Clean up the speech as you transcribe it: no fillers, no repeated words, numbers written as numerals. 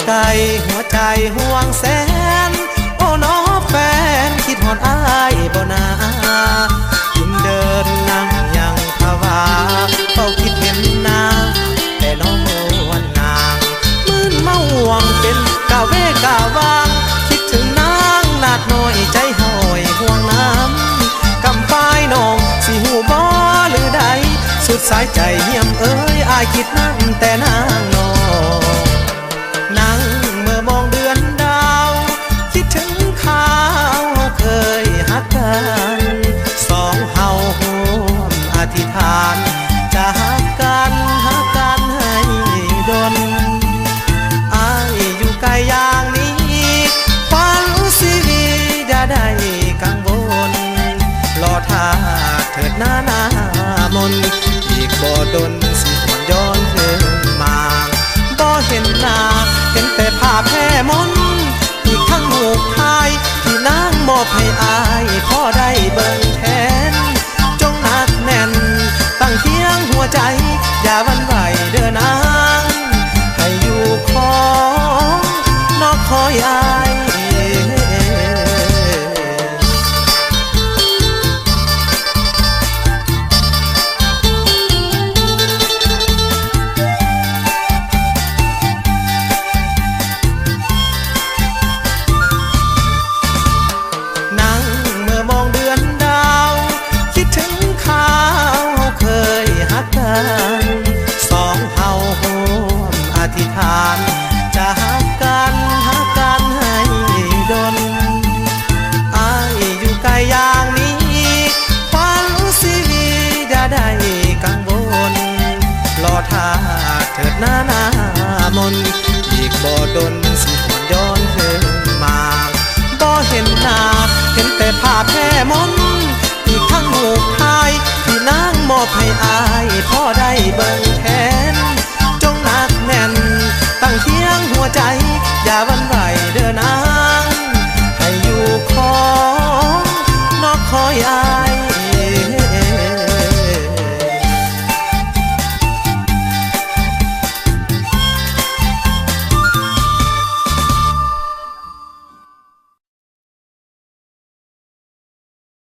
ไกลหัวใจห่วงแสนโอ้น้อแฟนคิดหอดอายบ่นายืนเดินนั่งยังภาวาเฝ้าคิดเห็นนางแต่น้องวันนางมื่นเมาห่วงเป็นกาเวกาวางคิดถึงนางนาดน้อยใจหอยห่วงน้ำกำปายน้องสิหูบ่หรือใดสุดสายใจเยี่ยมเอ้ยอายคิดนั่งแต่นางน้องนั่งเมื่อมองเดือนดาวคิดถึงข่าวเคยหักกันสองเฮาห่วมอธิษฐานจะหักกันให้ดนอายอยู่ไกลอย่างนี้ความชีวิตอย่าได้กังวลรอท่าเถิดหน้ามนอีกบ่ดนสิหวนย้อนคืนมาบ่เห็นหน้าเห็นแต่ภาพแพ้มนอีกทั้งลูกชายที่นางมอบให้อายพอได้เบิ่งแทนจงหนักแน่นตั้งเคียงหัวใจอย่าหวั่นไหวเด้อนางให้อยู่ของนอกคอยอายสองเฮาห่วมอธิษฐานจะหักกันให้ดนอายอยู่ไกลอย่างนี้ความชีวิตอย่าได้กังวลรอท่าเถิดหน้ามนอีกบ่ดน